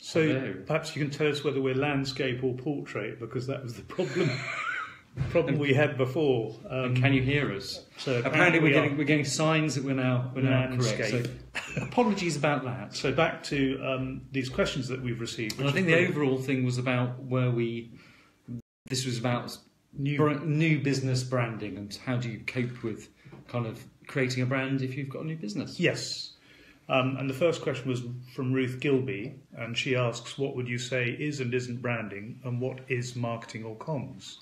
So perhaps you can tell us whether we're landscape or portrait, because that was the problem we had before. And can you hear us? So apparently we're getting signs that we're now correct. So apologies about that. So back to these questions that we've received. And I think the overall thing was about this was about new business branding and how do you cope with kind of creating a brand if you've got a new business. Yes. And the first question was from Ruth Gilby, and she asks, what would you say is and isn't branding, and what is marketing or comms?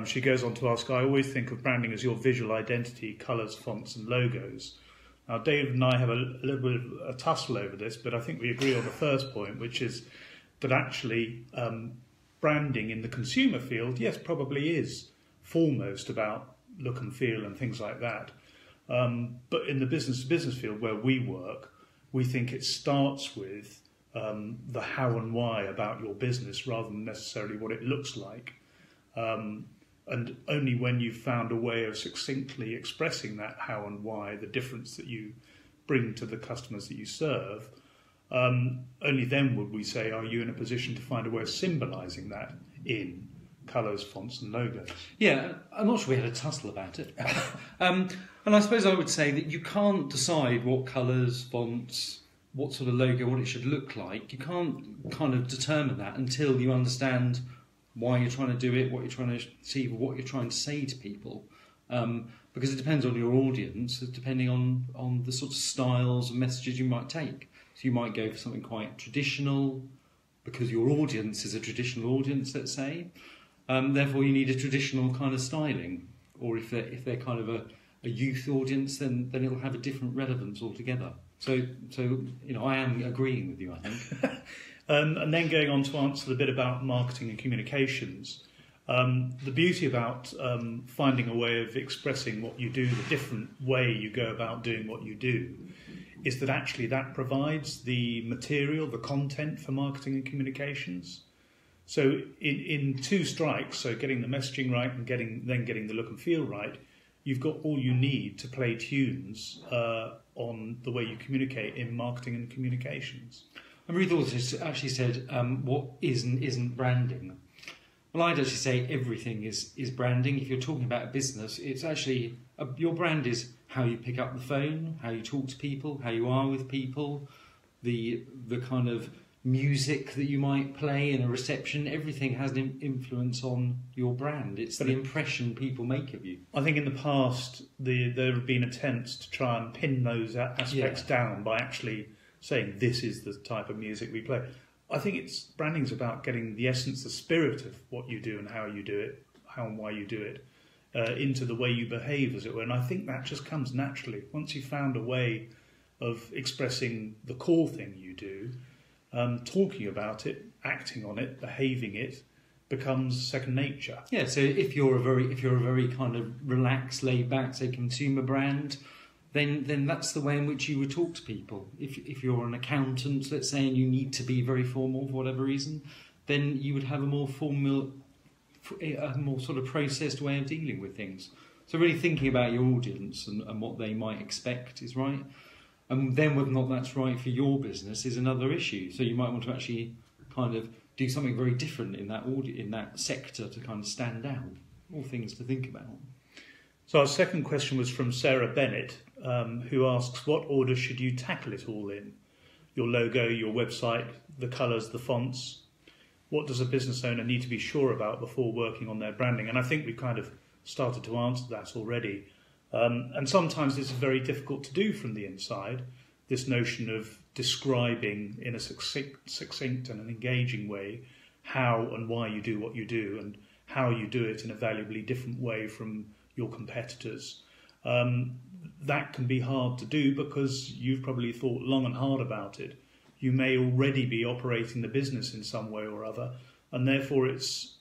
She goes on to ask, I always think of branding as your visual identity, colours, fonts and logos. Now, David and I have a little bit of a tussle over this, but I think we agree on the first point, which is that actually branding in the consumer field, yes, probably is foremost about look and feel and things like that. But in the business-to-business field where we work, we think it starts with the how and why about your business rather than necessarily what it looks like. And only when you've found a way of succinctly expressing that how and why, the difference that you bring to the customers that you serve, only then would we say, are you in a position to find a way of symbolising that in colours, fonts and logos? Yeah, I'm not sure we had a tussle about it. And I suppose I would say that you can't decide what colours, fonts, what sort of logo, what it should look like. You can't kind of determine that until you understand why you're trying to do it, what you're trying to achieve, or what you're trying to say to people. Because it depends on your audience, depending on the sort of styles and messages you might take. So you might go for something quite traditional, because your audience is a traditional audience, let's say. Therefore, you need a traditional kind of styling. Or if they're kind of a youth audience, then it'll have a different relevance altogether. So I am agreeing with you, I think. And then going on to answer the bit about marketing and communications, the beauty about finding a way of expressing what you do, the different way you go about doing what you do, is that actually that provides the material, the content for marketing and communications. So in two strikes, so getting the messaging right and getting the look and feel right, you've got all you need to play tunes on the way you communicate in marketing and communications. And Ruth also actually said, what is and isn't branding? Well, I'd actually say everything is branding. If you're talking about a business, it's actually, your brand is how you pick up the phone, how you talk to people, how you are with people, the kind of music that you might play in a reception. Everything has an influence on your brand. It's the impression people make of you. I think in the past there have been attempts to try and pin those aspects down by actually saying this is the type of music we play. I think branding's about getting the essence, the spirit of what you do and how you do it, how and why you do it, into the way you behave, as it were. And I think that just comes naturally. Once you've found a way of expressing the core thing you do, talking about it, acting on it, behaving it, becomes second nature. Yeah, so if you're a very kind of relaxed, laid back, say, consumer brand, then that's the way in which you would talk to people. If you're an accountant, let's say, and you need to be very formal for whatever reason, then you would have a more formal, a more sort of processed way of dealing with things. So really thinking about your audience and what they might expect is right. And then whether or not that's right for your business is another issue. So you might want to actually kind of do something very different in that sector to kind of stand out. All things to think about. So our second question was from Sarah Bennett, who asks, what order should you tackle it all in? Your logo, your website, the colours, the fonts. What does a business owner need to be sure about before working on their branding? And I think we've kind of started to answer that already. And sometimes it's very difficult to do from the inside, this notion of describing in a succinct and an engaging way how and why you do what you do and how you do it in a valuably different way from your competitors. That can be hard to do because you've probably thought long and hard about it. You may already be operating the business in some way or other, and therefore it's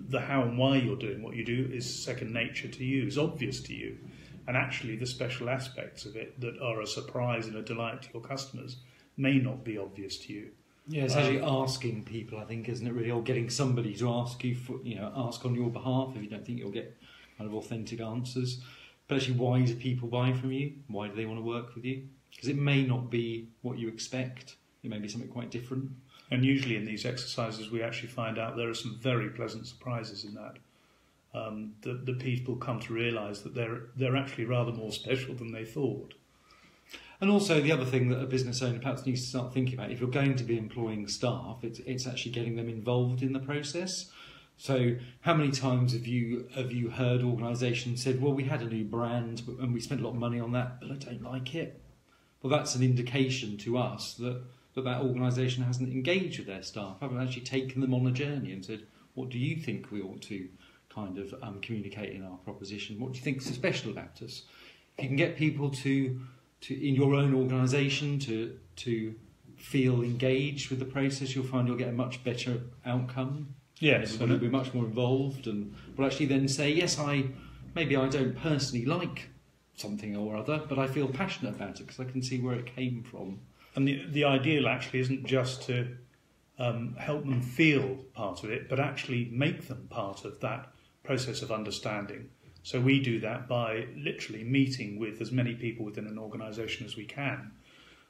the how and why you're doing what you do is second nature to you, is obvious to you. And actually the special aspects of it that are a surprise and a delight to your customers may not be obvious to you. Yeah, it's actually asking people, I think, isn't it really, or getting somebody to ask you, ask on your behalf if you don't think you'll get kind of authentic answers. But actually, why do people buy from you? Why do they want to work with you? Because it may not be what you expect. it may be something quite different. And usually in these exercises, we actually find out there are some very pleasant surprises in that. The people come to realise that they're actually rather more special than they thought. And also the other thing that a business owner perhaps needs to start thinking about, if you're going to be employing staff, it's actually getting them involved in the process. So how many times have you heard organisations said, well, we had a new brand and we spent a lot of money on that, but I don't like it. Well, that's an indication to us that organisation hasn't engaged with their staff, haven't actually taken them on a journey and said, what do you think we ought to kind of communicate in our proposition? What do you think is so special about us? If you can get people to in your own organisation to feel engaged with the process, you'll find you'll get a much better outcome. Yes, everybody will be much more involved and will actually then say, yes, maybe I don't personally like something or other, but I feel passionate about it because I can see where it came from. And the ideal actually isn't just to help them feel part of it, but actually make them part of that process of understanding. So we do that by literally meeting with as many people within an organisation as we can,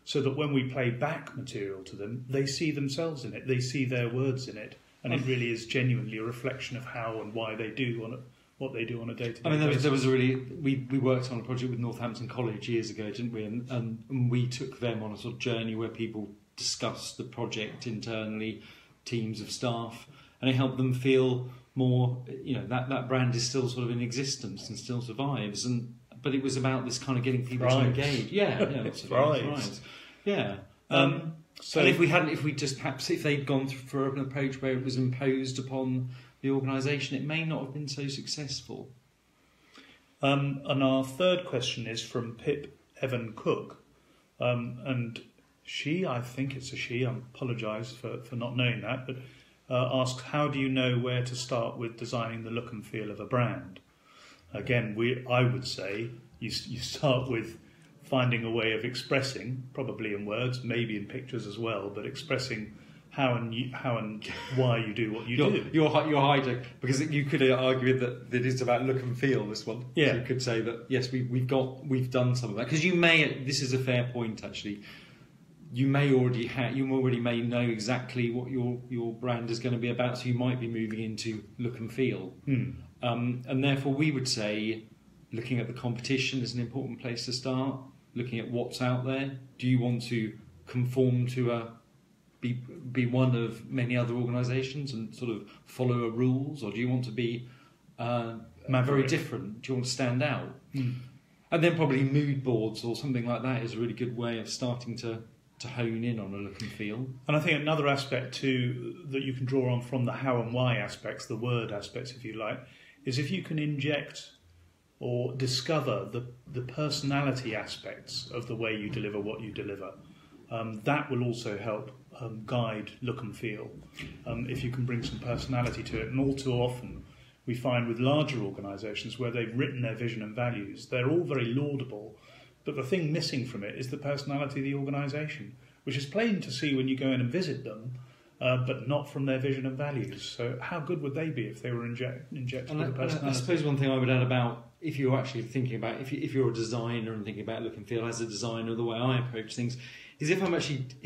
so that when we play back material to them, they see themselves in it, they see their words in it, and it really is genuinely a reflection of how and why they do what they do on a day-to-day basis. I mean, there was a really... We worked on a project with Northampton College years ago, didn't we? And we took them on a sort of journey where people discussed the project internally, teams of staff, and it helped them feel more, that brand is still sort of in existence and still survives. But it was about this kind of getting people to engage. Yeah, thrives. Yeah. So and if they'd gone for an approach where it was imposed upon the organisation, it may not have been so successful. And our third question is from Pip Evan Cook, and she, I think it's a she, I apologise for not knowing that, but asks, how do you know where to start with designing the look and feel of a brand? Again, I would say you start with finding a way of expressing, probably in words, maybe in pictures as well, but expressing how and why you do what you do. You're hiding, because you could argue that it's about look and feel, this one. Yeah. So you could say that, yes, we've done some of that. Because this is a fair point, actually. You already may know exactly what your brand is going to be about, so you might be moving into look and feel. And therefore we would say looking at the competition is an important place to start, looking at what's out there. Do you want to conform to be one of many other organisations and sort of follow a rules, or do you want to be very different? Do you want to stand out? And then probably mood boards or something like that is a really good way of starting to hone in on a look and feel. And I think another aspect too that you can draw on from the how and why aspects, the word aspects if you like, is if you can inject or discover the personality aspects of the way you deliver what you deliver. That will also help guide look and feel. If you can bring some personality to it, and all too often we find with larger organisations where they've written their vision and values, they're all very laudable, but the thing missing from it is the personality of the organisation, which is plain to see when you go in and visit them, but not from their vision and values. So how good would they be if they were injected with the personality? I suppose one thing I would add about, if you're actually thinking about, if you're a designer and thinking about look and feel as a designer, the way I approach things is if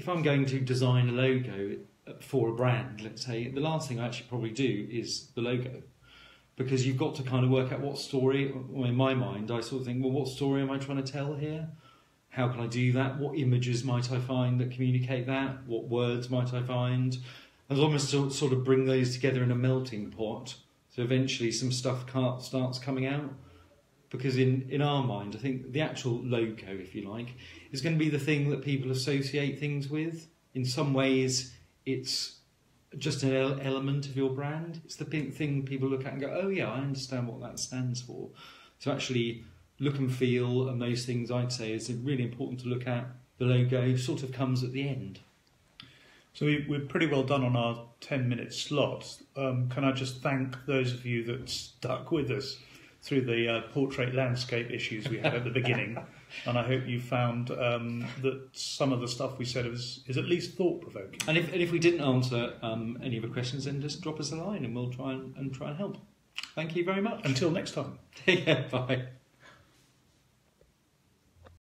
I'm going to design a logo for a brand, let's say, the last thing I actually probably do is the logo. Because you've got to kind of work out what story, well, in my mind, I sort of think, well, what story am I trying to tell here? How can I do that? What images might I find that communicate that? What words might I find? And almost sort of bring those together in a melting pot. So eventually some stuff starts coming out. Because in our mind, I think the actual logo, if you like, is going to be the thing that people associate things with. In some ways, it's just an element of your brand. It's the thing people look at and go, oh yeah, I understand what that stands for. So actually, look and feel and those things, I'd say, is really important to look at. The logo sort of comes at the end. So we're pretty well done on our 10-minute slot. Can I just thank those of you that stuck with us through the portrait landscape issues we had at the beginning. And I hope you found that some of the stuff we said is at least thought-provoking. And if we didn't answer any of the questions, then just drop us a line and we'll try and help. Thank you very much. Until next time. Yeah, bye.